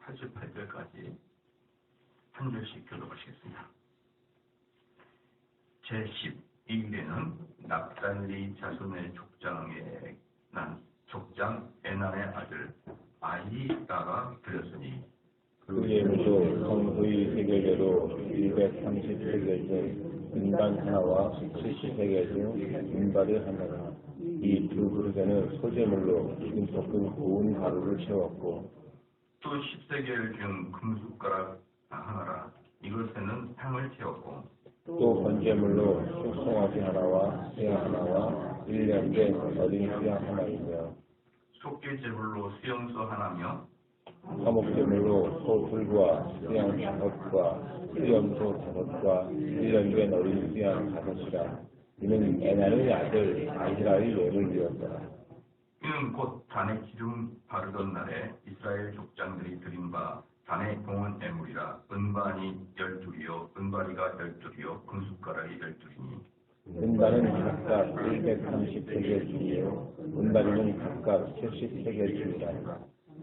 88절까지 한 절씩 교독하시겠습니다. 제12일에는 납달리 자손의 족장에 난 족장 에난의 아들 아히라가 드렸으니 그 예물도 성소의 세겔대로 130세겔 중 은반 하나와 70세겔 중 은발이 하나라. 이 두 그릇에는 소재물로 기름 섞은 고운 가루를 채웠고 또 10세겔 중 금숟가락 하나라. 이것에는 향을 채웠고 또 번제물로 숙송아지 하나와 새 하나와 1년 된 어린 수양 하나이며 속죄제물로 수염소 하나며 화목제물로 소 둘과 수양 5과 수염소 5과 1년 된 어린 수양 5이라. 이는 에난의 아들 아히라의 예물이었더라. 이는 곧 단에 기름 바르던 날에 이스라엘 족장들이 드린 바 단에 봉헌 예물이라. 은반이 12이요 은바리가 12이요 금숟가락이 12이니 은반은 각각 130세겔 중이요 은바리는 각각 70세겔 중이라.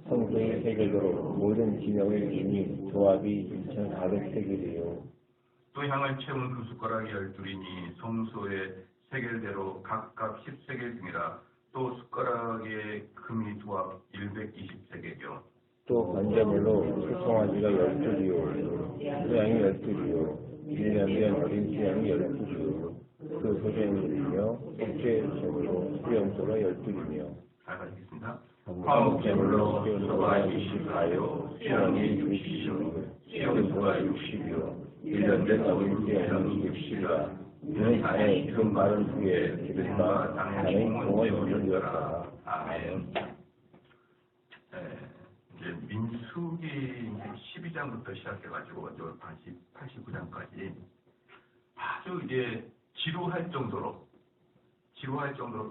성소의 세겔대로 모든 기명의 기준이 조합이 2,400세겔이요 또 향을 채운 금숟가락이 12이니 성소의 세겔대로 각각 10세겔 중이라. 또 숟가락의 금이 조합 120세겔이요 또 번제물로 숙송아지가 12이요 수양이 12이요 1년 된 어린 수양이 12이요 그 소재물이며 속죄제물로 수염소가 12이며 잘 가시겠습니다. 화목제물로 수염소가 24요 수양이 60이요 수염소가 60이요 1년 된 어린 수양이 60이라. 이는 단에 기름 바른 후에 기름과 단의 공원 예물이었더라. 아멘. 이제 민수기 12장부터 시작해가지고 89장까지 아주 이제 지루할 정도로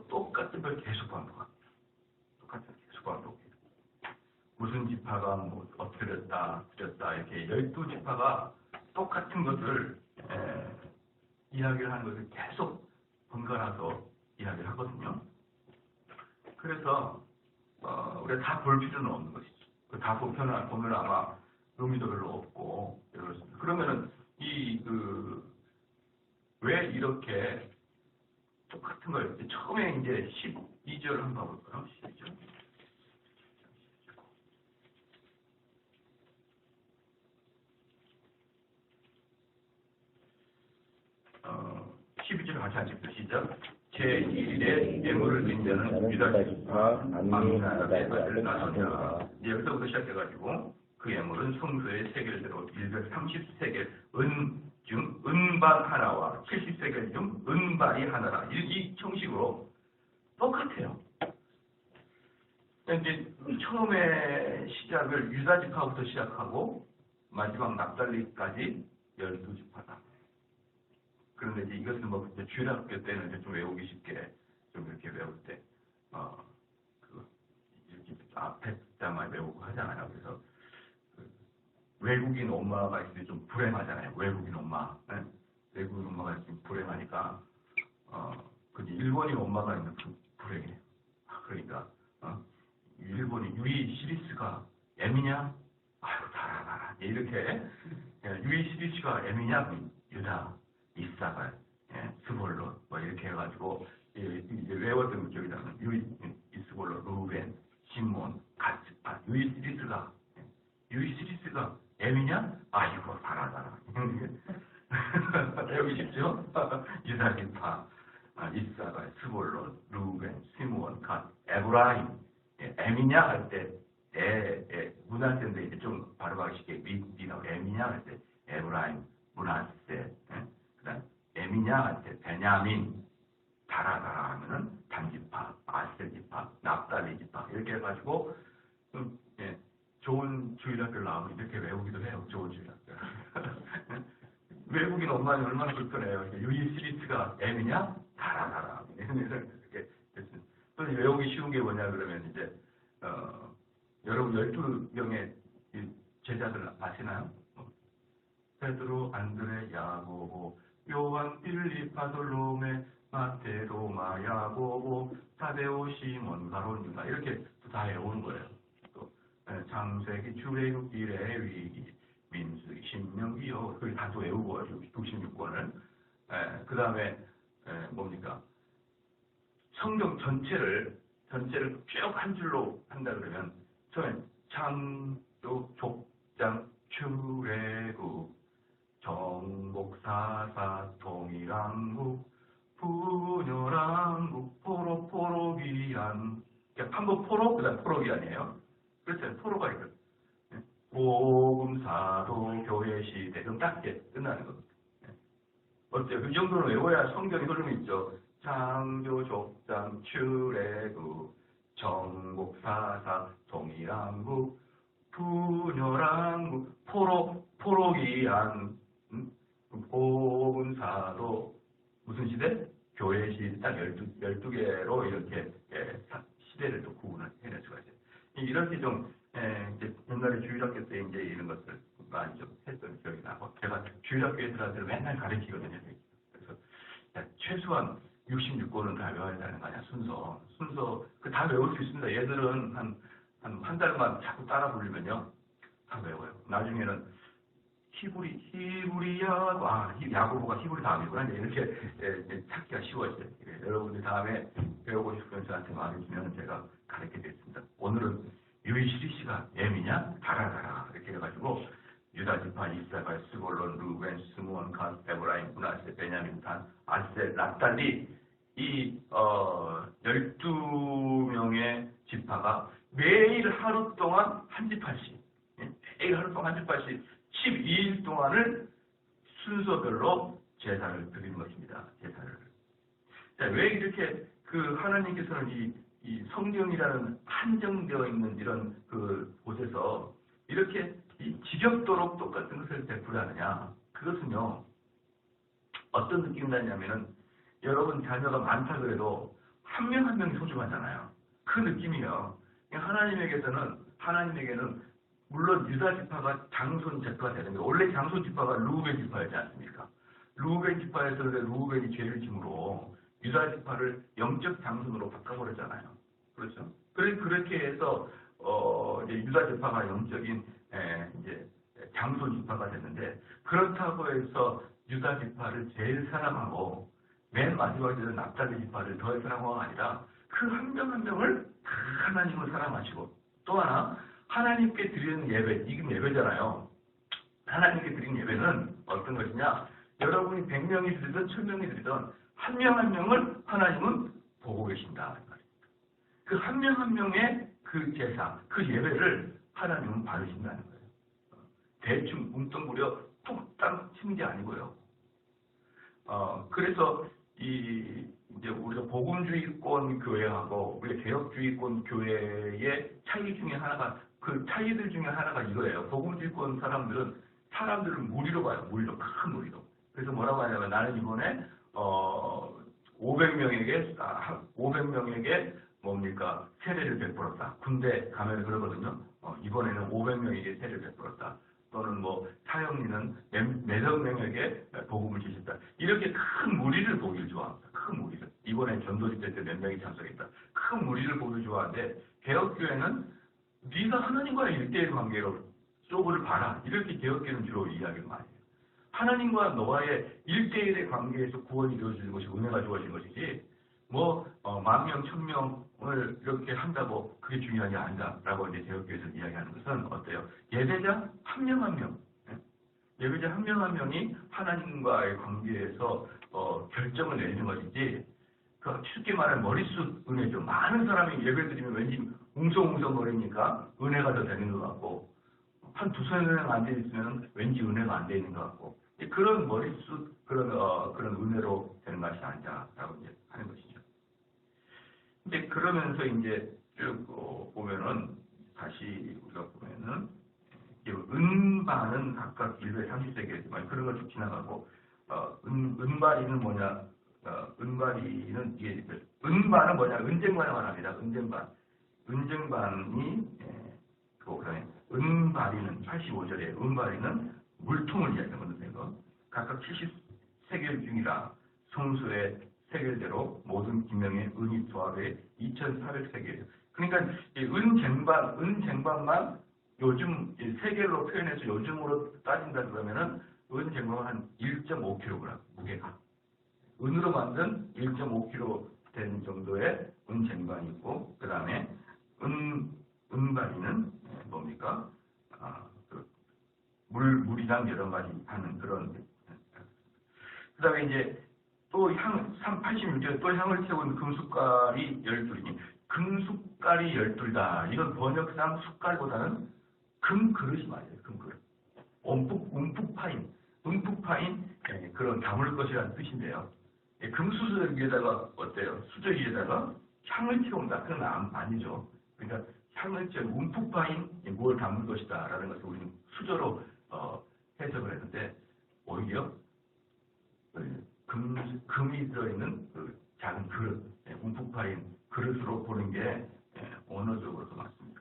똑같은 걸 계속 반복합니다. 무슨 지파가 뭐 엎드렸다 이렇게 12지파가 똑같은 것을 이야기를 하는 것을 계속 번갈아서 이야기를 하거든요. 그래서 우리가 다 볼 필요는 없는 것이죠. 다 보면 아마 의미도 별로 없고 이렇습니다. 그러면은 왜 이렇게 똑같은 걸 처음에 이제 12절 한번 볼까요? 12절. 12절 같이 하십시오. 시작. 제1일에 예물을 드린 자는 유다 지파 암미나답의 아들 나선이라. 여기서부터 시작해가지고 그 예물은 성소의 세겔대로 130세겔 중 은반 하나와 70세겔 중 은발이 하나라. 이 형식으로 똑같아요. 이제 처음에 시작을 유다 지파부터 시작하고 마지막 납달리까지 12지파다. 그런데 이제 이것을 뭐 주일학교 때는 이제 좀 외우기 쉽게 좀 이렇게 외울 때 이렇게 앞에 자만 외우고 하잖아요. 그래서 외국인 엄마가 있을 때 좀 불행하잖아요. 외국인 엄마, 네? 외국인 엄마가 있으면 불행하니까 근데 일본인 엄마가 있는 불행해요. 그러니까 일본인 유이 시리스가 M이냐? 아유 달아라 이렇게 유이 시리스가 M이냐? 유다 이사갈, 스볼론, 뭐 이렇게 해가지고 이제 외웠던 기억이 나면 이스볼론, 루벤, 시몬, 갓스파, 유이시리스가 M이냐? 아이고 달아달아. 외우기 쉽죠? 유다지파, 이사갈, 스볼론, 루벤, 시몬, 갓, 에브라임, M이냐 할 때 문하세인데 이제 좀 바로가기 쉽게 미라고 M이냐 할 때 에브라임, 문하세. 에미냐 할 때 베냐민, 다라다라 하면은 단지파, 아셀지파, 납달리지파 이렇게 해가지고 좋은 주일학교를 나오면 이렇게 외우기도 해요. 좋은 주일학교. 외국인 엄마는 얼마나 불편해요. 유이 시리스가 M이냐? 다라다라 이렇게 됐습니다. 또 외우기 쉬운 게 뭐냐 그러면 이제 여러분 12명의 제자들 아시나요? 베드로, 안드레, 야고보, 요한, 빌립, 바솔로메, 마테, 로마, 야고보, 타데오, 시몬, 가론, 유다 이렇게 다 외우는 거예요. 또 창세기 출애굽일의 위기 민수기 신명기요 그걸 다 또 외우고 66권을 그 다음에 뭡니까 성경 전체를 쭉 한 줄로 한다 그러면 처음에 창조 족장 출애굽 정복사사 통일왕국 분열왕국 포로기한 한국 포로 그다음 포로기한이에요. 그렇죠. 포로가 있거든. 복음사도 교회시대 그럼 딱 끝나는 겁니다. 어때요? 그 정도는 외워야 성경이 흐름이 있죠. 창조 족장 출애굽 정복사사 통일왕국 분열왕국 포로기한 복음사도 무슨 시대? 교회 시대 딱 12개로 이렇게 시대를 또 구분을 해낼 수가 있어요. 이렇게 좀 이제 옛날에 주일학교 때 이제 이런 것들 많이 좀 했던 기억이 나고 제가 주일학교에 들어가서 맨날 가르치거든요. 그래서 최소한 66권은 다 외워야 되는 거 아니야 순서 그 다 외울 수 있습니다. 얘들은 한 달만 자꾸 따라 부르면요 다 외워요. 나중에는 히브리야 야고보가 히브리 다음이구나 이렇게 찾기가 쉬워져요. 여러분들 다음에 배우고 싶으면 저한테 말해주면 제가 가르치겠습니다. 오늘은 유이시리 씨가 M이냐 가라 이렇게 해가지고 유다 지파 이사갈 스골론 루벤 스므온 간 에브라임 문하세 베냐민 단 아셀 납달리 이 12명의 지파가 매일 하루 동안 한 지파씩 매일 하루 동안 한 지파씩 12일 동안을 순서별로 제사를 드리는 것입니다. 제사를. 자, 왜 이렇게 그 하나님께서는 이 성경이라는 한정되어 있는 이런 그 곳에서 이렇게 지겹도록 똑같은 것을 베풀하느냐? 그것은요, 어떤 느낌이 나냐면은 여러분 자녀가 많다 그래도 한 명 한 명이 소중하잖아요. 그 느낌이요. 하나님에게는 물론 유다 지파가 장손 지파가 되는 게 원래 장손 지파가 루벤 지파였지 않습니까? 루벤 지파에서 루벤이 죄를 짐으로 유다 지파를 영적 장손으로 바꿔버렸잖아요. 그렇죠? 그렇게 해서 이제 유다 지파가 영적인 이제 장손 지파가 됐는데 그렇다고 해서 유다 지파를 제일 사랑하고 맨 마지막에 되는 납달리 지파를 더 사랑하고가 아니라 그 한 명 한 명을 하나님을 사랑하시고 또 하나 하나님께 드리는 예배, 지금 예배잖아요. 하나님께 드리는 예배는 어떤 것이냐? 여러분이 100명이 드리든 1000명이 드리든 한 명 한 명을 하나님은 보고 계신다. 그 한 명 한 명의 그 제사, 그 예배를 하나님은 받으신다는 거예요. 대충 뭉뚱그려 툭땅 치는 게 아니고요. 그래서 이제 우리가 복음주의권 교회하고 우리가 개혁주의권 교회의 차이 중에 하나가 그 차이들 중에 하나가 이거예요. 복음주의권 사람들을 무리로 봐요. 무리로 큰 무리로. 그래서 뭐라고 하냐면 나는 이번에 500명에게 뭡니까 세례를 베풀었다. 군대 가면 그러거든요. 이번에는 500명에게 세례를 베풀었다. 또는 뭐 사형리는 몇억 명에게 복음을 주셨다. 이렇게 큰 무리를 보기를 좋아합니다. 큰 무리를. 이번에 전도집회 때 몇 명이 참석했다. 큰 무리를 보기를 좋아하는데 개혁교회는 네가 하나님과의 1대1 관계로 쪽을 봐라. 이렇게 개혁교회는 주로 이야기를 많이 해요. 하나님과 너와의 1대1의 관계에서 구원이 이루어지는 것이 은혜가 주어진 것이지 뭐 10,000명, 1,000명을 이렇게 한다고 그게 중요한 게 아니다라고 이제 개혁교회에서 이야기하는 것은 어때요? 예배자 한 명 한 명, 예배자 한 명 한 명이 하나님과의 관계에서 결정을 내리는 것이지 그 쉽게 말하면 머릿수 은혜죠. 많은 사람이 예배드리면 왠지 웅성웅성거리니까 은혜가 더 되는 것 같고 한 두세 명 안 돼 있으면 왠지 은혜가 안 돼 있는 것 같고 그런 머릿수 그런 은혜로 되는 것이 아니다라고 이제 하는 것이죠. 근데 그러면서 이제 쭉 보면은 다시 우리가 보면은 은바는 각각 130세계지만 그런 걸 쭉 지나가고 은바리는 뭐냐? 은바리는 이게 은바는 뭐냐? 은쟁반을 말합니다. 은쟁반이 그다음에 은바리는 85절에 은바리는 물통을 이야기하는 거. 각각 70세겔 중이라 성수의 세겔대로 모든 기명의 은이 조합에 2,400세겔. 그러니까 은쟁반만 요즘 세겔로 표현해서 요즘으로 따진다 그러면은 은쟁반은 한 1.5kg 무게가. 은으로 만든 1.5kg 된 정도의 은쟁반이 있고, 그 다음에 은바리는 뭡니까? 물이랑 여러 가지 하는 그런. 그 다음에 이제 또 86개 또 향을 태운 금숟갈이 12이니, 금숟갈이 12다. 이건 번역상 숟갈보다는 금그릇이 맞아요. 금그릇. 움푹 파인 그런 담을 것이라는 뜻인데요. 금수저기에다가 어때요? 수저기에다가 향을 태운다. 그건 아니죠. 그러니까 향을 태운 움푹 파인 뭘 담을 것이다 라는 것을 우리는 수저로 해석을 했는데, 오히려 금이 들어있는 그 작은 그릇, 움푹 파인 그릇으로 보는 게 언어적으로도 맞습니다.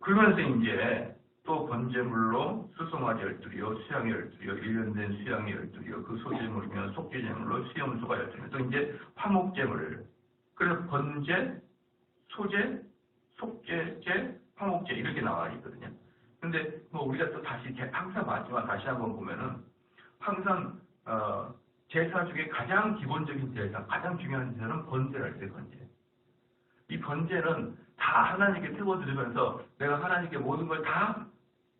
그러면서 이제 또 번제물로 수송아지 12이요, 수양이 12이요, 1년 된 수양이 12이요, 그 소제물이면 속죄제물로 수염소가 12이요, 또 이제 화목제물. 그래서 번제, 소제, 속죄제, 화목제 이렇게 나와 있거든요. 근데 뭐 우리가 또 다시 항상 봤지만 다시 한번 보면은 항상 제사 중에 가장 기본적인 제사, 가장 중요한 제사는 번제랄 때 번제. 이 번제는 다 하나님께 태워드리면서 내가 하나님께 모든 걸 다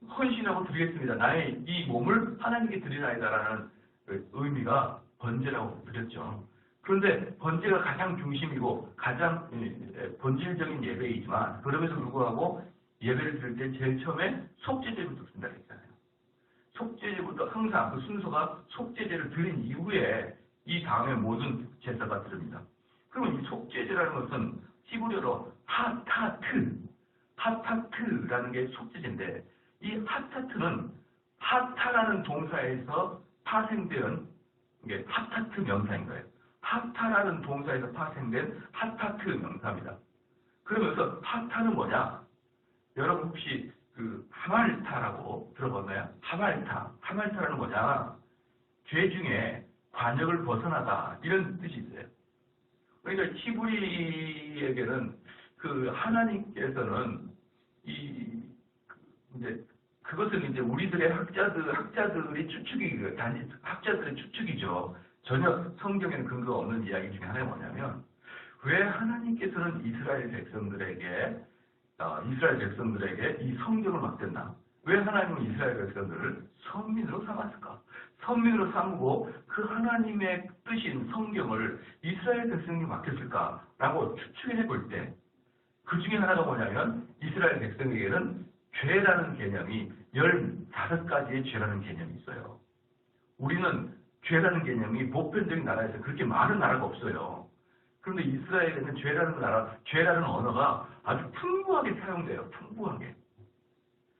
헌신하고 드리겠습니다. 나의 이 몸을 하나님께 드리나이다라는 의미가 번제라고 드렸죠. 그런데 번제가 가장 중심이고 가장 본질적인 예배이지만, 그럼에도 불구하고 예배를 드릴 때 제일 처음에 속죄제부터 드린다고 했잖아요. 속죄제부터 항상 그 순서가 속죄제를 드린 이후에 이 다음에 모든 제사가 들립니다. 그러면 이 속죄제라는 것은 히브리어로 하타트라는 게 속죄제인데, 이 하타트는 하타라는 동사에서 파생된 게 하타트 명사인 거예요. 하타라는 동사에서 파생된 하타트 명사입니다. 그러면서 하타는 뭐냐? 여러분 혹시 그 하말타라고 들어봤나요? 하말타라는 뭐냐? 죄 중에 관역을 벗어나다 이런 뜻이 있어요. 그러니까 히브리에게는 그 하나님께서는 이제 그것은 이제 우리들의 학자들이 추측이 단지 학자들의 추측이죠. 전혀 성경에는 근거가 없는 이야기 중에 하나가 뭐냐면, 왜 하나님께서는 이스라엘 백성들에게 이 성경을 맡겼나? 왜 하나님은 이스라엘 백성들을 선민으로 삼았을까? 선민으로 삼고 그 하나님의 뜻인 성경을 이스라엘 백성이 맡겼을까라고 추측해 볼 때, 그 중에 하나가 뭐냐면, 이스라엘 백성에게는 죄라는 개념이 15가지의 죄라는 개념이 있어요. 우리는 죄라는 개념이 보편적인 나라에서 그렇게 많은 나라가 없어요. 그런데 이스라엘에는 죄라는 언어가 아주 풍부하게 사용돼요. 풍부하게.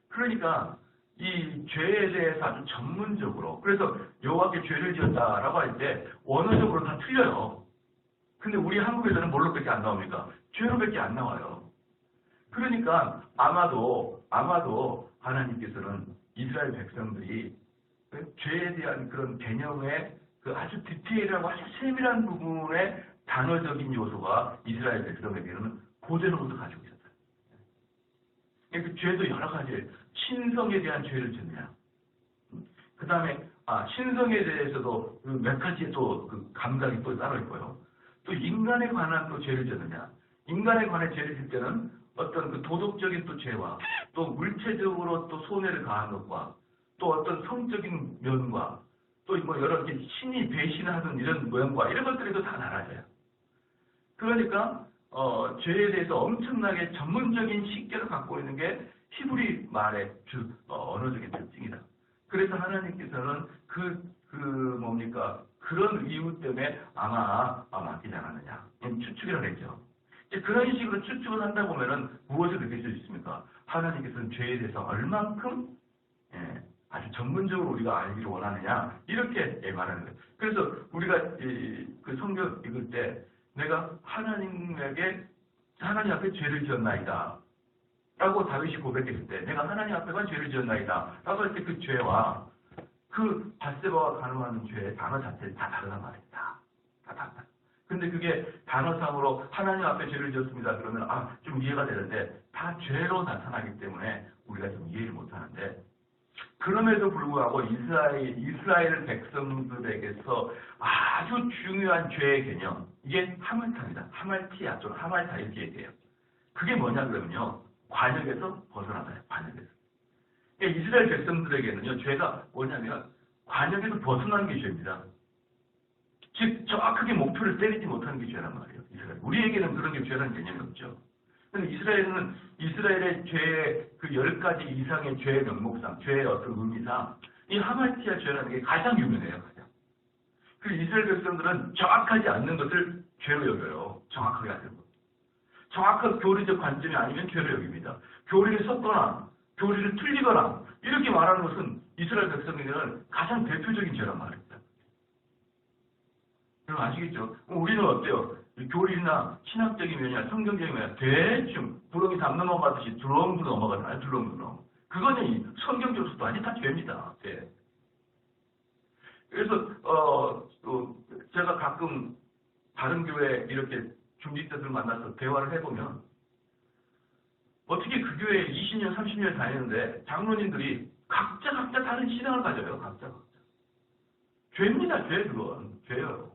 그러니까 이 죄에 대해서 아주 전문적으로, 그래서 여호와께 죄를 지었다라고 할 때 언어적으로 다 틀려요. 근데 우리 한국에서는 뭘로밖에 안 나옵니까? 죄로밖에 안 나와요. 그러니까 아마도 하나님께서는 이스라엘 백성들이 죄에 대한 그런 개념의 그 아주 디테일하고 아주 세밀한 부분의 단어적인 요소가 이스라엘 백성에게는 고대로부터 가지고 있었어요. 그 죄도 여러 가지, 신성에 대한 죄를 짓느냐. 그 다음에 신성에 대해서도 몇 가지의 또 그 감각이 또 따로 있고요. 또 인간에 관한 또 죄를 짓느냐. 인간에 관한 죄를 짓 때는 어떤 그 도덕적인 또 죄와 또 물체적으로 또 손해를 가한 것과 또 어떤 성적인 면과 또 뭐 여러 개 신이 배신하는 이런 모양과 이런 것들에도 다 나눠져요. 그러니까 죄에 대해서 엄청나게 전문적인 식견을 갖고 있는 게 히브리 말의 언어적인 특징이다. 그래서 하나님께서는 그런 이유 때문에 아마 맡기지 않았느냐. 추측이라고 했죠. 그런 식으로 추측을 한다 보면은 무엇을 느낄 수 있습니까? 하나님께서는 죄에 대해서 얼만큼 아주 전문적으로 우리가 알기를 원하느냐, 이렇게 말하는 거예요. 그래서 우리가 그 성경 읽을 때 내가 하나님 앞에 죄를 지었나이다 라고 다윗이 고백했을 때, 내가 하나님 앞에만 죄를 지었나이다 라고 할 때 그 죄와 그 밧세바와 간음하는 죄의 단어 자체는 다 다르단 말입니다. 다 다르다. 근데 그게 단어상으로 하나님 앞에 죄를 지었습니다. 그러면 좀 이해가 되는데 다 죄로 나타나기 때문에 우리가 좀 이해를 못하는데 그럼에도 불구하고 이스라엘 백성들에게서 아주 중요한 죄의 개념 이게 하말타입니다. 하말티아 또는 하말타 이렇게 얘기해요. 그게 뭐냐 그러면요. 관역에서 벗어나다요. 관역에서. 그러니까 이스라엘 백성들에게는요. 죄가 뭐냐면 관역에서 벗어나는 게 죄입니다. 즉 정확하게 목표를 때리지 못하는 게 죄란 말이에요. 이스라엘. 우리에게는 그런 게 죄라는 개념이 없죠. 근데 이스라엘의 죄의 그 10가지 이상의 죄의 명목상, 죄의 어떤 의미상 이 하말티아 죄라는 게 가장 유명해요. 가장. 그리고 이스라엘 백성들은 정확하지 않는 것을 죄로 여겨요. 정확하게 하는 것. 정확한 교리적 관점이 아니면 죄로 여깁니다. 교리를 섞거나 교리를 틀리거나 이렇게 말하는 것은 이스라엘 백성에게는 가장 대표적인 죄란 말입니다. 여러분 아시겠죠? 우리는 어때요? 교리나 신학적인 면이나 성경적인 면이나 대충 부렁이 담 넘어가듯이 두렁도 넘어가잖아요. 두렁두렁. 그거는 성경적으로도 아니 다 죄입니다. 네. 그래서 제가 가끔 다른 교회 이렇게 중직자들 만나서 대화를 해보면 어떻게 그 교회에 20년, 30년 다니는데 장로님들이 각자 다른 신앙을 가져요. 각자. 죄입니다. 죄 그건. 죄예요.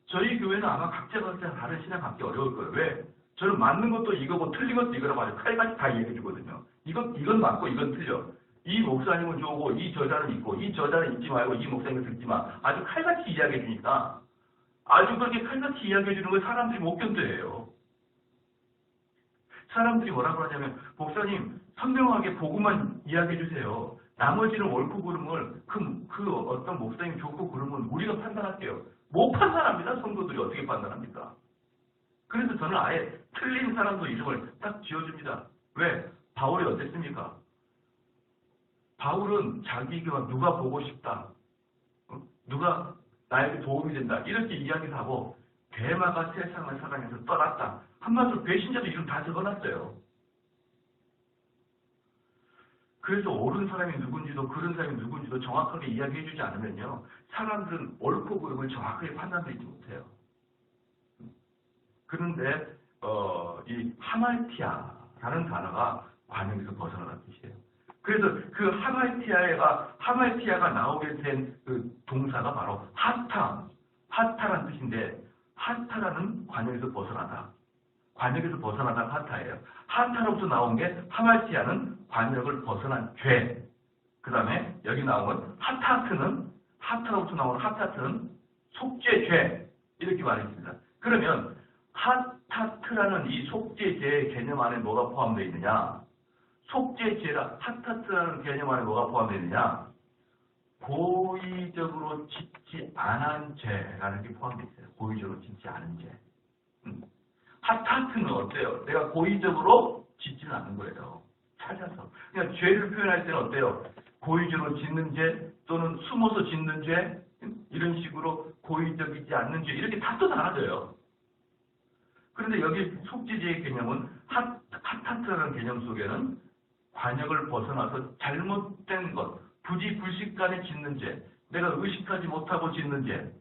저희 교회는 아마 각자 다른 신앙 갖기 어려울 거예요. 왜? 저는 맞는 것도 이거고 틀린 것도 이거라고 하죠. 칼같이 다 얘기해 주거든요. 이건 맞고 이건 틀려. 이 목사님은 좋고 이 저자는 있고 이 저자는 잊지 말고 이 목사님은 듣지 마. 아주 칼같이 이야기해 주니까 아주 그렇게 칼같이 이야기해 주는 걸 사람들이 못 견뎌해요. 사람들이 뭐라고 하냐면 목사님 선명하게 복음만 이야기해 주세요. 나머지는 옳고 그름을 그 어떤 목사님 좋고 그름은 우리가 판단할게요. 못 판단합니다. 성도들이 어떻게 판단합니까? 그래서 저는 아예 틀린 사람도 이름을 딱 지어줍니다. 왜? 바울이 어땠습니까? 바울은 자기가 누가 보고 싶다. 누가 나에게 도움이 된다. 이렇게 이야기를 하고 대마가 세상을 사랑해서 떠났다. 한마디로 배신자도 이름 다 적어놨어요. 그래서 옳은 사람이 누군지도 그런 사람이 누군지도 정확하게 이야기해주지 않으면요. 사람들은 옳고 그름을 정확하게 판단하지 못해요. 그런데 이 하말티아라는 단어가 관역에서 벗어나는 뜻이에요. 그래서 그 하말티아가 나오게 된 그 동사가 바로 하타라는 뜻인데 하타라는 관역에서 벗어나다. 관역에서 벗어나다 하타예요. 하타로부터 나온 게 하말티아는 관역을 벗어난 죄. 그 다음에 여기 나온 하타로부터 나온 하타트는 속죄죄. 이렇게 말했습니다. 그러면 하타트라는 이 속죄죄의 개념 안에 뭐가 포함되어 있느냐? 하타트라는 개념 안에 뭐가 포함되어 있느냐? 고의적으로 짓지 않은 죄라는 게 포함되어 있어요. 고의적으로 짓지 않은 죄. 하타트는 어때요? 내가 고의적으로 짓지는 않는 거예요. 찾아서. 그러니까 죄를 표현할 때는 어때요? 고의적으로 짓는 죄 또는 숨어서 짓는 죄 이런 식으로 고의적이지 않는 죄 이렇게 다 또 나눠져요. 그런데 여기 속죄죄의 개념은 하타트라는 개념 속에는 관역을 벗어나서 잘못된 것, 부지불식간에 짓는 죄, 내가 의식하지 못하고 짓는 죄,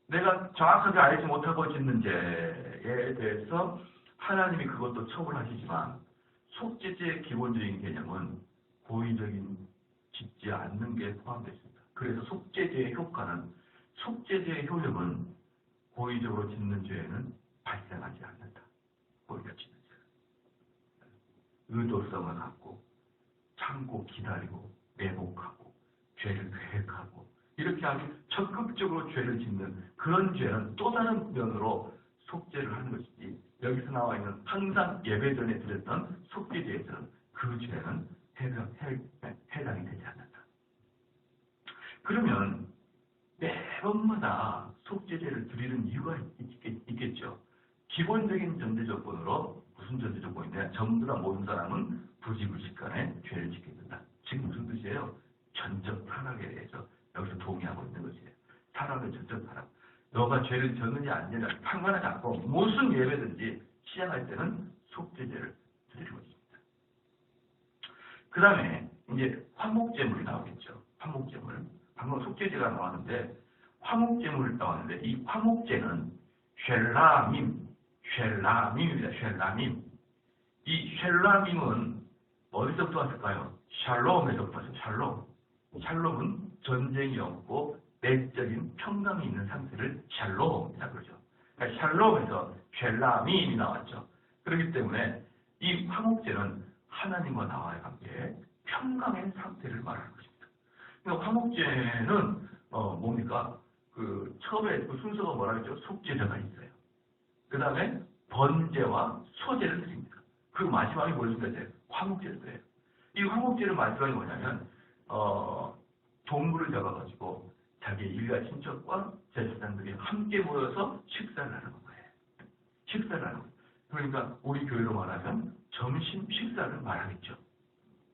내가 정확하게 알지 못하고 짓는 죄에 대해서 하나님이 그것도 처벌하시지만 속죄죄의 기본적인 개념은 고의적인 짓지 않는 게 포함되어 있습니다. 그래서 속죄죄의 효력은 고의적으로 짓는 죄에는 발생하지 않는다. 고의가 짓는 죄. 의도성을 갖고 참고 기다리고 매복하고 죄를 계획하고 이렇게 아주 적극적으로 죄를 짓는 그런 죄는 또 다른 면으로 속죄를 하는 것이지 여기서 나와 있는 항상 예배 전에 드렸던 속죄죄에서는 그 죄는 해당이 되지 않는다. 그러면 매번마다 속죄죄를 드리는 이유가 있겠죠. 기본적인 전제 조건으로 무슨 전제 조건이냐? 전부 다 모든 사람은 부지불식간에 죄를 짓게 된다. 지금 무슨 뜻이에요? 전적 타락에 대해서 여기서 동의하고 있는 것이에요. 타락은 전적 타락. 너가 죄를 졌느냐 안 졌느냐 상관하지 않고 무슨 예배든지 시작할 때는 속죄죄를 드리는 것입니다. 그 다음에 이제 화목제물이 나오겠죠. 화목제물. 방금 속죄죄가 나왔는데 화목제물이 나왔는데 이 화목제는 쉘라밈입니다. 쉘라밈. 이 쉘라밈은 어디서부터 왔을까요? 샬롬에서부터 왔어요. 샬롬. 샬롬은 전쟁이 없고 내적인 평강이 있는 상태를 샬롬이라고 그러죠. 그러니까 샬롬에서 쉘라밈이 나왔죠. 그렇기 때문에 이 화목제는 하나님과 나와의 관계에 평강의 상태를 말하는 것입니다. 그러니까 화목제는 뭡니까? 그 처음에 그 순서가 뭐라 그랬죠? 속죄제가 있어요. 그 다음에 번제와 소제를 드립니다. 그 마지막에 뭘 준다고요? 화목제를 드려요. 이 화목제를 마지막에 뭐냐면 동물을 잡아가지고 자기 일가 친척과 제사장들이 함께 모여서 식사를 하는 거예요. 식사를 하는 거예요. 그러니까 우리 교회로 말하면 점심 식사를 말하겠죠.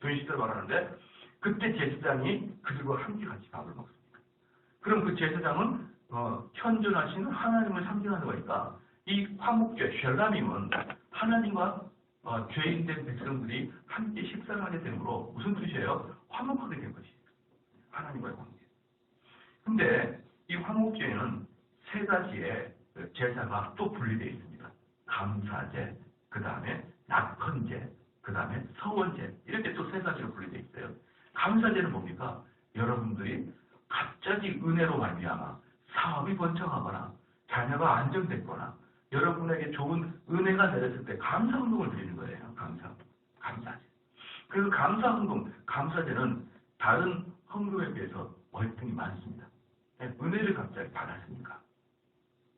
점심 식사를 말하는데 그때 제사장이 그들과 함께 같이 밥을 먹습니다. 그럼 그 제사장은 현존하시는 하나님을 상징하는 거니까 이 화목제 쉘라밈은 하나님과 죄인된 백성들이 함께 식사를 하게 되므로 무슨 뜻이에요? 화목하게 된 것이에요. 하나님과의 관계. 근데 이 화목제에는 세 가지의 제사가 또 분리되어 있습니다. 감사제, 그 다음에 낙헌제, 그 다음에 서원제 이렇게 또 세 가지로 분리되어 있어요. 감사제는 뭡니까? 여러분들이 갑자기 은혜로 말미암아 사업이 번창하거나 자녀가 안정됐거나 여러분에게 좋은 은혜가 내렸을 때 감사운동을 드리는 거예요. 감사제. 그래서 감사운동, 감사제는 다른 헌금에 비해서 월등히 많습니다. 은혜를 갑자기 받았으니까.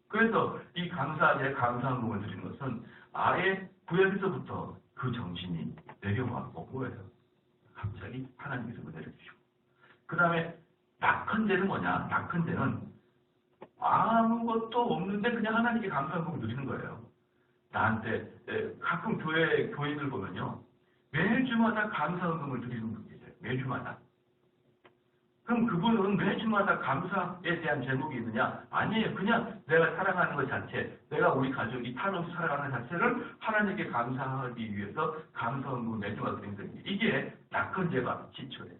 그래서 이 감사제, 감사운동을 드리는 것은 아예 구약에서부터 그 정신이 내려와온 거예요. 갑자기 하나님께서 은혜를 주시고. 그 다음에 낙헌제는 뭐냐? 낙헌제는 아무것도 없는데 그냥 하나님께 감사운동을 드리는 거예요. 나한테 가끔 교인들 보면요. 매주마다 감사운동을 드리는 분이 계세요. 매주마다. 그럼 그분은 매주마다 감사에 대한 제목이 있느냐? 아니에요. 그냥 내가 살아가는 것 자체, 내가 우리 가족이 탄없이 살아가는 자체를 하나님께 감사하기 위해서 감사운동을 매주마다 드리는 거예요. 이게 낙헌제가 지초예요.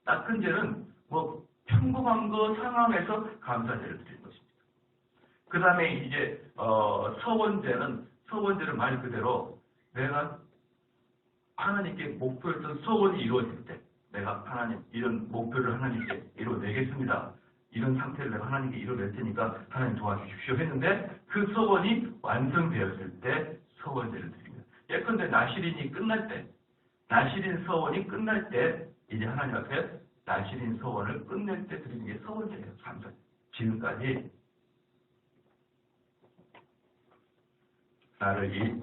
낙헌제는 뭐 평범한 거 상황에서 감사제를 드리는 것입니다. 그 다음에 이제 서원제는 말 그대로 내가 하나님께 목표했던 서원이 이루어질 때 내가 하나님 이런 목표를 하나님께 이루어내겠습니다. 이런 상태를 내가 하나님께 이루어낼 테니까 하나님 도와주십시오 했는데 그 서원이 완성되었을 때 서원제를 드립니다. 예컨대 나시린이 끝날 때 나시린 서원이 끝날 때 이제 하나님 앞에 나시린 서원을 끝낼 때 드리는 게 서원제예요. 감사. 지금까지 나를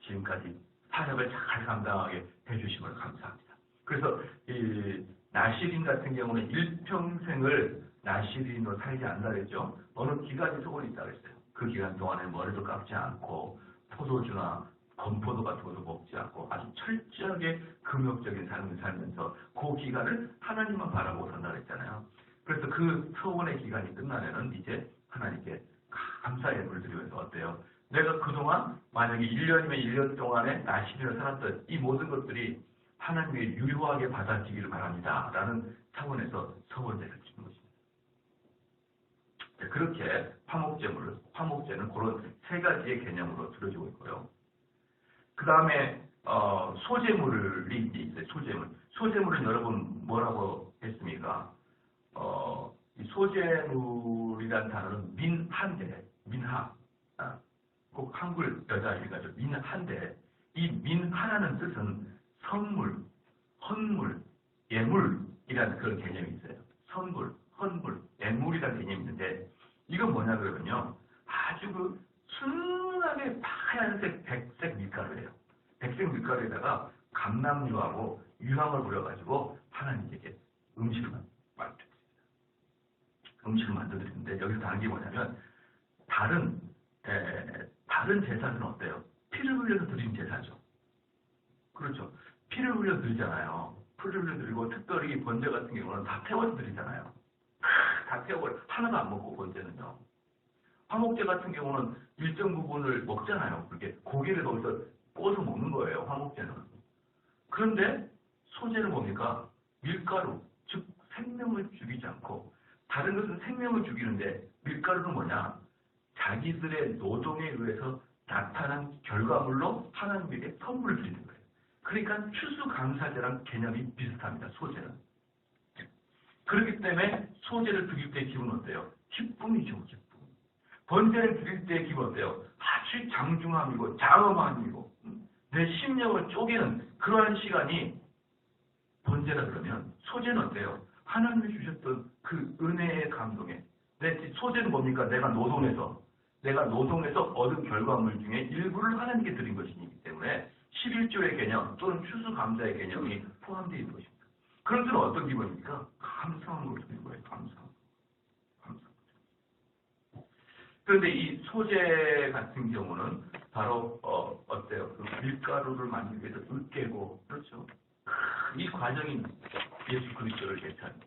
지금까지 사역을 잘 감당하게 해주심을 감사합니다. 그래서 이 나시린 같은 경우는 일평생을 나시린으로 살지 않는다 그랬죠. 어느 기간이 소원이 있다고 했어요. 그 기간 동안에 머리도 감지 않고 포도주나 건포도 같은 것도 먹지 않고 아주 철저하게 금욕적인 삶을 살면서 그 기간을 하나님만 바라보고 산다고 했잖아요. 그래서 그 서원의 기간이 끝나면은 이제 하나님께 감사의 예물을 드리면서 어때요? 내가 그동안 만약에 1년이면 1년 동안에 나시린을 살았던 이 모든 것들이 하나님의 유효하게 받아지기를 바랍니다. 라는 차원에서 서원제를 주는 것입니다. 그렇게 화목제는 그런 세 가지의 개념으로 들어지고 있고요. 그 다음에 소제물이 있어요. 소제물은 여러분 뭐라고 했습니까? 이 소제물이라는 단어는 민하. 꼭 한글 여자 읽어죠. 민한데 이 민하라는 뜻은 선물, 헌물, 예물이라는 그런 개념이 있어요. 선물, 헌물, 예물이라는 개념이 있는데 이건 뭐냐 그러면요. 아주 그 순하게 하얀색 백색 밀가루예요. 백색 밀가루에다가 감남유하고 유황을 뿌려가지고 하나님께 음식을 만들어드리는데 여기서 다른 게 뭐냐면 다른 제사는 어때요? 피를 흘려서 드리는 제사죠. 그렇죠. 피를 흘려 드리잖아요. 피를 흘려 드리고 특별히 번제 같은 경우는 다 태워서 드리잖아요. 다 태워버려. 하나도 안 먹고 번제는요. 화목제 같은 경우는 일정 부분을 먹잖아요. 그렇게 고기를 거기서 구워서 먹는 거예요. 화목제는. 그런데 소제는 뭡니까? 밀가루, 즉 생명을 죽이지 않고 다른 것은 생명을 죽이는데 밀가루는 뭐냐? 자기들의 노동에 의해서 나타난 결과물로 하나님에게 선물을 드리는 거예요. 그러니까 추수감사제랑 개념이 비슷합니다. 소제는. 그렇기 때문에 소제를 드릴 때의 기분은 어때요? 기쁨이죠. 기쁨. 번제를 드릴 때의 기분은 어때요? 아주 장중함이고 장엄함이고 내 심령을 쪼개는 그러한 시간이 번제라 그러면 소제는 어때요? 하나님이 주셨던 그 은혜의 감동에 소제는 뭡니까? 내가 노동해서 얻은 결과물 중에 일부를 하나님께 드린 것이기 때문에 11조의 개념 또는 추수감사의 개념이 포함되어 있는 것입니다. 그런 때는 어떤 기분입니까? 감사함으로 드리는 거예요. 감사함. 그런데 이 소제 같은 경우는 바로 어때요? 그 밀가루를 만들기 위해서 으깨고 그렇죠? 이 과정이 예수 그리스도를 대체합니다.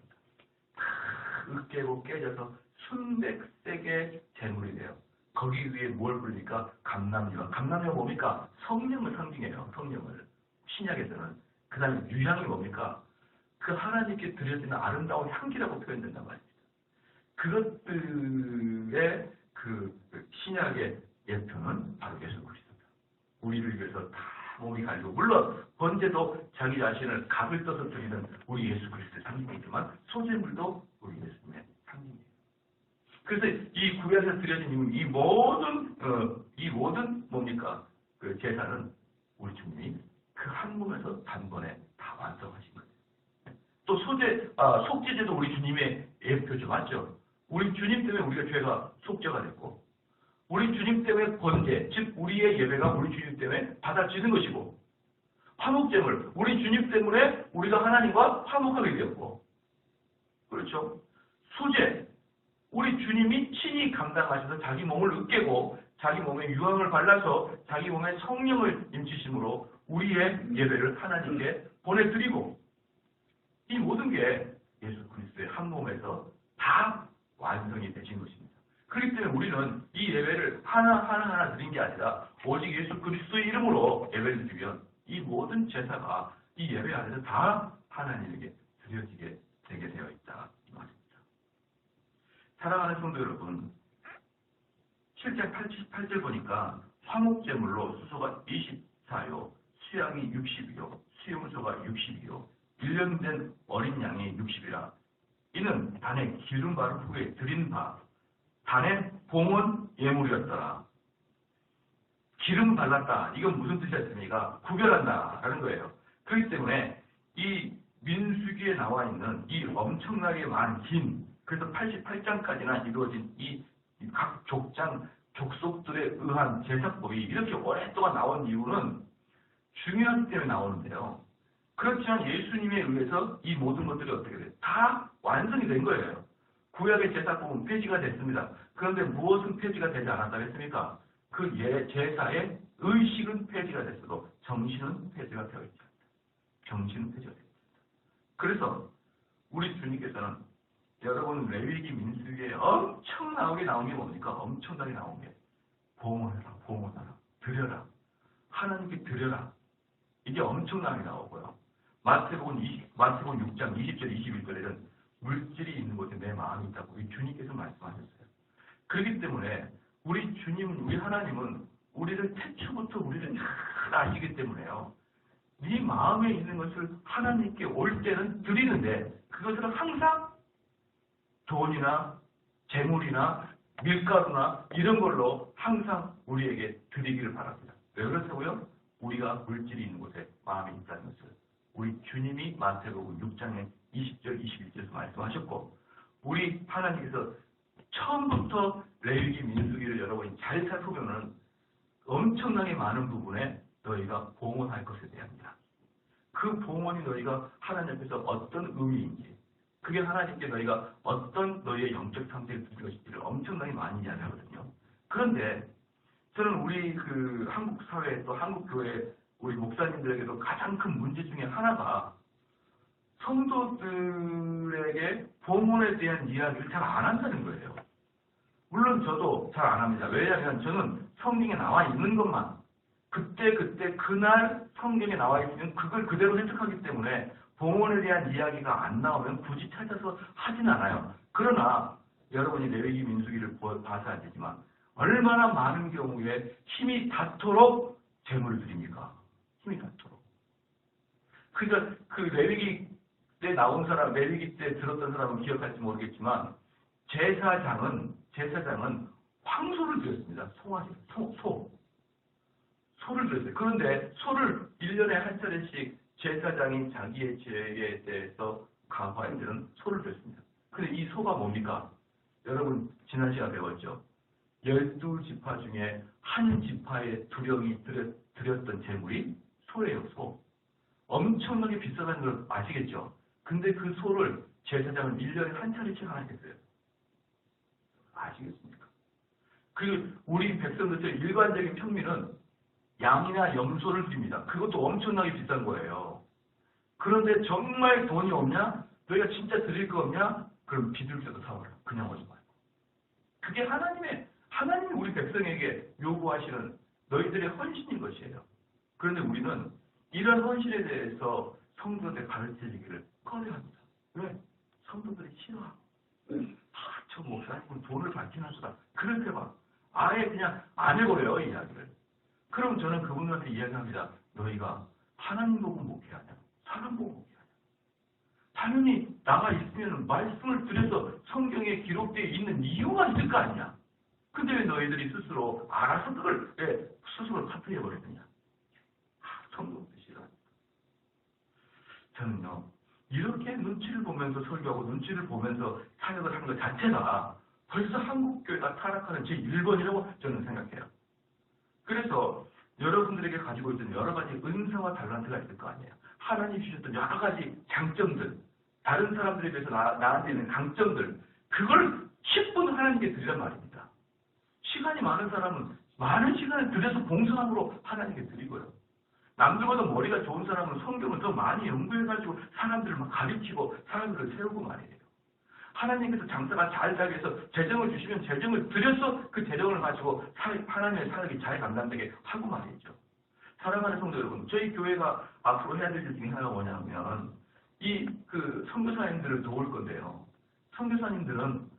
으깨고 깨져서 순백색의 제물이 돼요. 거기 위에 뭘 부르니까 감람유화. 감람유화 뭡니까? 성령을 상징해요. 성령을. 신약에서는. 그 다음에 유향이 뭡니까? 그 하나님께 드려지는 아름다운 향기라고 표현된단 말입니다. 그것들의 그 신약의 예표는 바로 예수 그리스도다. 우리를 위해서 다 몸이 갈리고 물론 번제도 자기 자신을 각을 떠서 드리는 우리 예수 그리스도의 상징이지만 소제물도 우리 예수님의 상징이에요. 그래서 이 구약에서 드려진 이 모든 뭡니까? 그 제사는 우리 주님이 그 한 몸에서 단번에 다 완성하신 거예요. 또 속죄제도 우리 주님의 예표죠. 맞죠? 우리 주님 때문에 우리가 죄가 속죄가 됐고 우리 주님 때문에 번제, 즉 우리의 예배가 우리 주님 때문에 받아지는 것이고 화목제물, 우리 주님 때문에 우리가 하나님과 화목하게 되었고 그렇죠? 수제, 우리 주님이 친히 감당하셔서 자기 몸을 으깨고 자기 몸에 유황을 발라서 자기 몸에 성령을 임치심으로 우리의 예배를 하나님께 보내드리고 이 모든 게 예수 그리스도의 한 몸에서 다 완성이 되신 것입니다. 그렇기 때문에 우리는 이 예배를 하나하나 드린 게 아니라 오직 예수 그리스도의 이름으로 예배를 드리면 이 모든 제사가 이 예배 안에서 다 하나님에게 드려지게 되게 되어 있다. 이 말입니다. 사랑하는 성도 여러분, 7장 88절 보니까 화목제물로 수소가 24요, 수양이 60이요, 수염소가 60이요, 1년 된 어린 양이 60이라. 이는 단에 기름 바른 후에 드린 바, 단에 봉헌 예물이었더라. 기름 발랐다. 이건 무슨 뜻이었습니까? 구별한다. 라는 거예요. 그렇기 때문에 이 민수기에 나와 있는 이 엄청나게 많은 그래서 88장까지나 이루어진 이 각 족속들에 의한 제사법이 이렇게 오랫동안 나온 이유는 중요하기 때문에 나오는데요. 그렇지만 예수님에 의해서 이 모든 것들이 어떻게 돼요? 다 완성이 된 거예요. 구약의 제사법은 폐지가 됐습니다. 그런데 무엇은 폐지가 되지 않았다고 했습니까? 그 제사의 의식은 폐지가 됐어도 정신은 폐지가 되어 있지 않다. 정신은 폐지가 되어 있다. 그래서 우리 주님께서는 여러분 레위기 민수기에 엄청나게 나온 게 뭡니까? 엄청나게 나온 게 봉헌하라, 드려라, 하나님께 드려라. 이게 엄청나게 나오고요. 마태복음 6장 20절 21절에는 물질이 있는 곳에 내 마음이 있다고 우리 주님께서 말씀하셨어요. 그렇기 때문에 우리 주님, 우리 하나님은 우리를 태초부터 우리를 잘 아시기 때문에요. 네 마음에 있는 것을 하나님께 올 때는 드리는데 그것을 항상 돈이나 재물이나 밀가루나 이런 걸로 항상 우리에게 드리기를 바랍니다. 왜 그렇다고요? 우리가 물질이 있는 곳에 마음이 있다는 것을 우리 주님이 마태복음 6장에 20절 21절에서 말씀하셨고 우리 하나님께서 처음부터 레위기 민수기를 여러분이 잘 살펴보면 엄청나게 많은 부분에 너희가 봉헌할 것에 대합니다. 그 봉헌이 너희가 하나님 앞에서 어떤 의미인지 그게 하나님께 너희가 어떤 너희의 영적 상태를 드릴 것인지를 엄청나게 많이 이야기하거든요. 그런데 저는 우리 그 한국 사회 또 한국 교회 우리 목사님들에게도 가장 큰 문제 중에 하나가 성도들에게 봉헌에 대한 이야기를 잘 안 한다는 거예요. 물론 저도 잘 안 합니다. 왜냐하면 저는 성경에 나와 있는 것만 그때 그날 성경에 나와 있으면 그걸 그대로 해석하기 때문에 봉헌에 대한 이야기가 안 나오면 굳이 찾아서 하진 않아요. 그러나 여러분이 레위기 민수기를 봐서 알겠지만 얼마나 많은 경우에 힘이 닿도록 제물을 드립니까? 힘이 닿도록. 그러니까 그 레위기 때 나온 사람, 레위기 때 들었던 사람은 기억할지 모르겠지만 제사장은 황소를 드렸습니다. 소를 드렸어요. 그런데 소를 1년에 한 차례씩 제사장이 자기의 죄에 대해서 가화한 데는 소를 드렸습니다. 근데 이 소가 뭡니까? 여러분 지난 시간에 배웠죠. 12지파 중에 한 지파에 두령이 드렸던 제물이 소예요. 소. 엄청나게 비싸다는 걸 아시겠죠? 근데 그 소를 제사장은 1년에 한 차례씩 하나 했어요. 아시겠습니까? 그 우리 백성들의 일반적인 평민은 양이나 염소를 드립니다. 그것도 엄청나게 비싼 거예요. 그런데 정말 돈이 없냐? 너희가 진짜 드릴 거 없냐? 그럼 비둘기라도 사와라. 그냥 오지 말고. 그게 하나님이 우리 백성에게 요구하시는 너희들의 헌신인 것이에요. 그런데 우리는 이런 헌신에 대해서 성도들에 가르쳐주기를 꺼려합니다. 왜? 성도들이 싫어하고. 저 목사님은 돈을 받긴 하수다. 그렇게 봐. 아예 그냥 안 해버려요, 이 이야기를. 그럼 저는 그분들한테 이야기합니다. 너희가 하나님 보고 목회하냐? 사람 보고 목회하냐? 당연히 나가 있으면 말씀을 드려서 성경에 기록되어 있는 이유가 있을 거 아니냐? 근데 왜 너희들이 스스로 알아서 그걸 왜 스스로 카트해버렸느냐? 성도들 싫어하니까. 저는요. 이렇게 눈치를 보면서 설교하고 눈치를 보면서 사역을 하는 것 자체가 벌써 한국교회가 타락하는 제1번이라고 저는 생각해요. 그래서 여러분들에게 가지고 있던 여러 가지 은사와 달란트가 있을 거 아니에요. 하나님 주셨던 여러 가지 장점들, 다른 사람들에 비해서 나한테 있는 강점들, 그걸 10분 하나님께 드리란 말입니다. 시간이 많은 사람은 많은 시간을 들여서 봉사함으로 하나님께 드리고요. 남들보다 머리가 좋은 사람은 성경을 더 많이 연구해가지고 사람들을 막 가르치고 사람들을 세우고 말이에요. 하나님께서 장사가 잘 되기 위해서 재정을 주시면 재정을 드려서 그 재정을 가지고 하나님의 사역이 잘 감당되게 하고 말이죠. 사랑하는 성도 여러분, 저희 교회가 앞으로 해야 될 일 중에 하나가 뭐냐면 선교사님들을 도울 건데요. 선교사님들은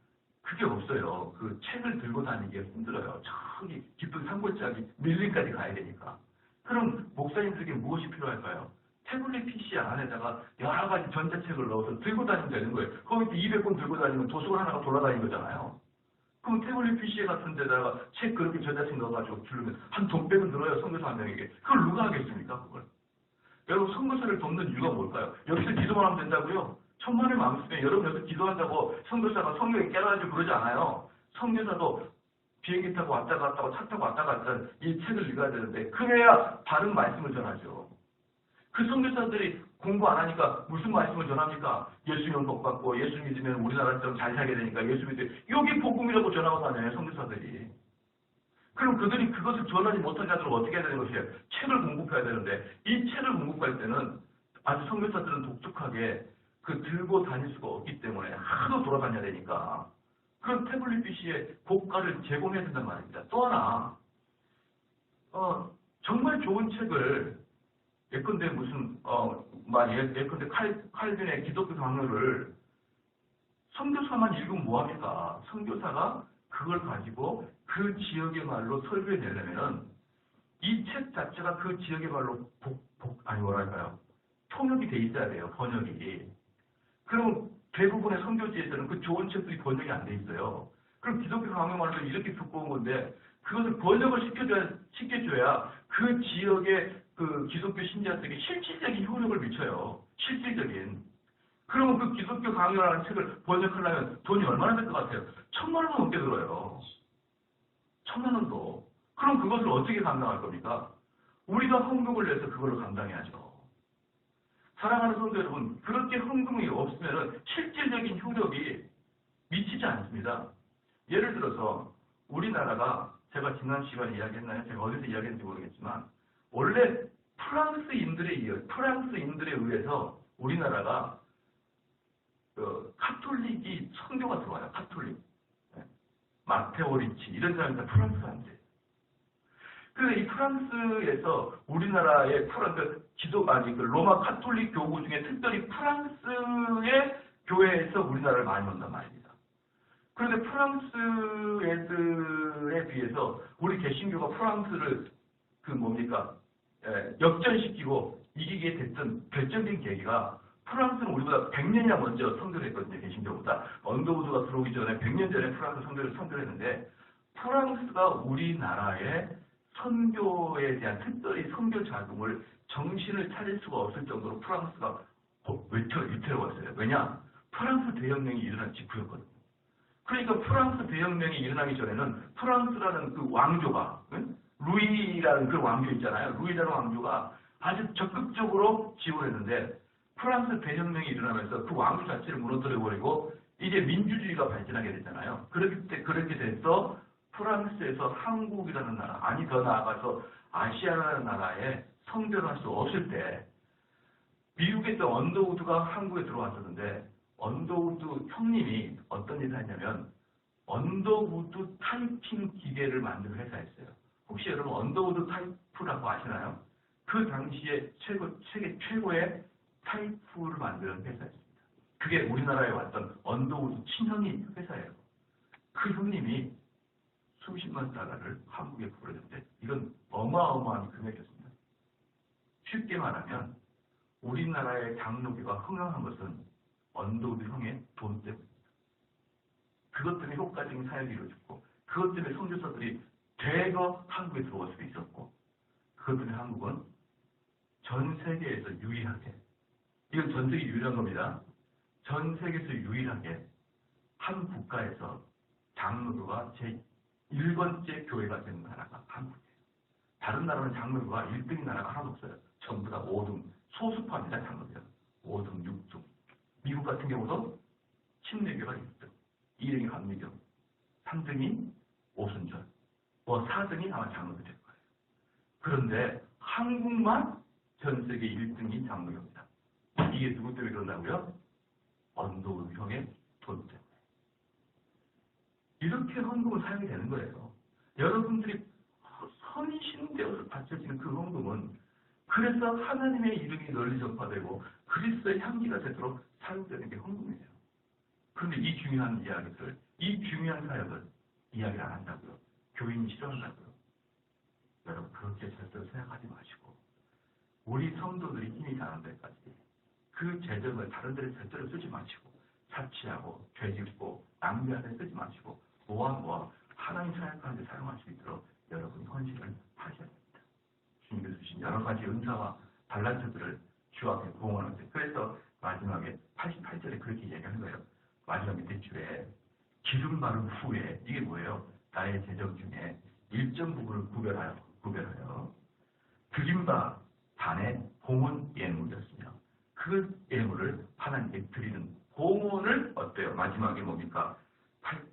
그게 없어요. 그 책을 들고 다니기가 힘들어요. 저기 깊은 산골짜기 밀림까지 가야 되니까. 그럼 목사님들에게 무엇이 필요할까요? 태블릿 PC 안에다가 여러 가지 전자책을 넣어서 들고 다니면 되는 거예요. 거기 200권 들고 다니면 도서관 하나가 돌아다니는 거잖아요. 그럼 태블릿 PC 같은 데다가 책 그렇게 전자책 넣어가지고 주려면 한 돈백은 들어요. 선교사 한 명에게. 그걸 누가 하겠습니까? 그걸. 여러분 선교사를 돕는 이유가 뭘까요? 여기서 기도만 하면 된다고요? 천만의 마음 쓰면 여러분 여기서 기도한다고 선교사가 성경에 깨달아지고 그러지 않아요. 선교사도 비행기 타고 왔다 갔다 하고 차 타고 왔다 갔다 이 책을 읽어야 되는데 그래야 바른 말씀을 전하죠. 그 선교사들이 공부 안 하니까 무슨 말씀을 전합니까? 예수님 복 받고 예수 믿으면 우리나라처럼 잘 살게 되니까 예수 믿으면 여기 복음이라고 전하고 다녀요. 선교사들이. 그럼 그들이 그것을 전하지 못하게 하도록 어떻게 해야 되는 것이에요? 책을 공급해야 되는데 이 책을 공급할 때는 아주 선교사들은 독특하게 그 들고 다닐 수가 없기 때문에 하도 돌아다녀야 되니까 그런 태블릿 PC에 고가를 제공해야 된단 말입니다. 또 하나 정말 좋은 책을 예컨대 예컨대 칼빈의 기독교 강요를 선교사만 읽으면 뭐합니까? 선교사가 그걸 가지고 그 지역의 말로 설교해내려면 이 책 자체가 그 지역의 말로 통역이 돼 있어야 돼요. 번역이. 그럼 대부분의 선교지에서는 그 좋은 책들이 번역이 안 돼 있어요. 그럼 기독교 강요 말도 이렇게 두꺼운 건데 그것을 번역을 시켜줘야 그 지역의 그 기독교 신자들에게 실질적인 효력을 미쳐요. 실질적인. 그러면 그 기독교 강요라는 책을 번역하려면 돈이 얼마나 될 것 같아요? 1,000만 원 넘게 들어요. 1,000만 원도. 그럼 그것을 어떻게 감당할 겁니까? 우리가 헌금을 내서 그걸로 감당해야죠. 사랑하는 성도 여러분, 그렇게 헌금이 없으면 실질적인 효력이 미치지 않습니다. 예를 들어서 우리나라가 제가 지난 시간에 이야기했나요? 제가 어디서 이야기했는지 모르겠지만 원래 프랑스인들에 의해서 우리나라가 카톨릭이 선교가 들어와요. 카톨릭. 마테오 리치 이런 사람이 다 프랑스 사람들이에요. 이 프랑스에서 우리나라의 그 로마 카톨릭 교구 중에 특별히 프랑스의 교회에서 우리나라를 많이 온단 말입니다. 그런데 프랑스 애들에 비해서 우리 개신교가 프랑스를 역전시키고 이기게 됐던 결정적인 계기가 프랑스는 우리보다 100년이나 먼저 선교를 했거든요. 개신교보다. 언더우드가 들어오기 전에 100년 전에 프랑스 선교를 했는데 프랑스가 우리나라의 선교에 대한 특별히 선교 자금을 정신을 차릴 수가 없을 정도로 프랑스가 위태로웠어요. 왜냐? 프랑스 대혁명이 일어난 직후였거든요. 그러니까 프랑스 대혁명이 일어나기 전에는 프랑스라는 그 왕조가, 루이라는 그 왕조 있잖아요. 루이라는 왕조가 아주 적극적으로 지원했는데 프랑스 대혁명이 일어나면서 그 왕조 자체를 무너뜨려버리고 이제 민주주의가 발전하게 됐잖아요. 그렇게 돼서 프랑스에서 한국이라는 나라, 아니 더 나아가서 아시아라는 나라에 선교를 할 수 없을 때 미국에 있던 언더우드가 한국에 들어왔었는데 언더우드 형님이 어떤 일을 했냐면 언더우드 타이핑 기계를 만든 회사였어요. 혹시 여러분 언더우드 타이프라고 아시나요? 그 당시에 세계 최고의 타이프를 만드는 회사였습니다. 그게 우리나라에 왔던 언더우드 친형이 회사예요. 그 형님이 수십만 달러를 한국에 보내줬는데 이건 어마어마한 금액이었습니다. 쉽게 말하면 우리나라의 장로교가 흥행한 것은 언더우드 형의 돈 때문입니다. 그것 때문에 효과적인 사역이 이루어졌고 그것 때문에 선교사들이 대거 한국에 들어올 수 있었고 그것 때문에 한국은 전 세계에서 유일하게 이건 전 세계 유일한 겁니다. 전 세계에서 유일하게 한 국가에서 장로교가 제1번째 교회가 된 나라가 한국이에요. 다른 나라는 장로교가 1등인 나라가 하나도 없어요. 전부 다 5등, 소수파입니다. 장로교가 5등, 6등. 미국 같은 경우도 침례교가 1등, 2등이 감리교, 3등이 오순절, 4등이 아마 장로교 될 거예요. 그런데 한국만 전 세계 1등인 장로교입니다. 이게 누구 때문에 그런다고요? 언더우드 형의 돈 때문에. 이렇게 헌금은 사용이 되는 거예요. 여러분들이 헌신되어서 바쳐지는 그 헌금은 그래서 하나님의 이름이 널리 전파되고 그리스도의 향기가 되도록 사용되는 게 헌금이에요. 그런데 이 중요한 이야기들, 이 중요한 사역을 이야기를 안 한다고요. 교인이 싫어한다고요. 여러분 그렇게 절대로 생각하지 마시고 우리 성도들이 힘이 닿는 데까지 그 재정을 다른 데를 절대로 쓰지 마시고 사치하고 죄짓고 낭비하는 데 쓰지 마시고 모아 하나님 사역하는 데 사용할 수 있도록 여러분이 헌신을 하셔야 됩니다. 주님께서 주신 여러 가지 은사와 달란트들을 주 앞에 부응하는데 그래서 마지막에 88절에 그렇게 얘기하는 거예요. 마지막 밑에 줄에 기름 바른 후에 이게 뭐예요? 나의 재정 중에 일정 부분을 구별하여 드린 바 단의 봉헌 예물이었으며 그 예물을 하나님께 드리는 봉헌을 어때요? 마지막에 뭡니까?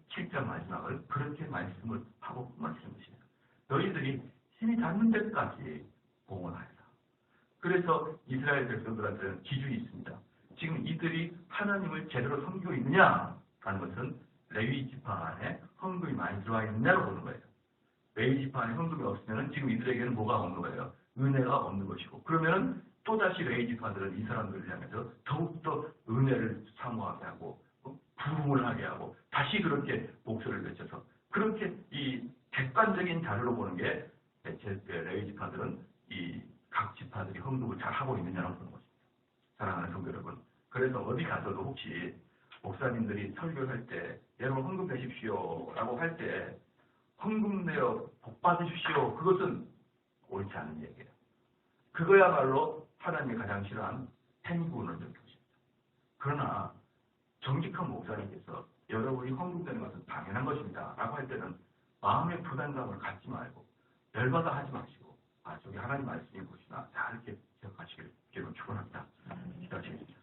7장 마지막을 그렇게 말씀을 하고 끝마치는 것이에요. 너희들이 힘이 닿는 데까지 봉헌하여라. 그래서 이스라엘 백성들한테는 기준이 있습니다. 지금 이들이 하나님을 제대로 섬기고 있느냐라는 것은 레위 지파 안에 헌금이 많이 들어와 있느냐로 보는 거예요. 레위 지파 안에 헌금이 없으면 지금 이들에게는 뭐가 없는 거예요? 은혜가 없는 것이고 그러면 또다시 레위 지파들은 이 사람들을 향해서 더욱더 은혜를 사모하게 하고 부흥을 하게 하고 다시 그렇게 목소리를 외쳐서 그렇게 이 객관적인 자료로 보는 게 레위 지파들은 이 각 지파들이 헌금을 잘 하고 있느냐라고 보는 것입니다. 사랑하는 성도 여러분, 그래서 어디 가서도 혹시 목사님들이 설교할 때 여러분 헌금 내십시오 라고 할 때 헌금 내어 복 받으십시오 그것은 옳지 않은 얘기예요. 그거야말로 하나님이 가장 싫어하는 행군을 좀 것입니다. 그러나 정직한 목사님께서 여러분이 헌금되는 것은 당연한 것입니다 라고 할 때는 마음의 부담감을 갖지 말고 열받아 하지 마시고 저기 하나님 말씀이 무엇이나 잘 이렇게 기억하시길 기도로 축원합니다. 기도하시겠습니다.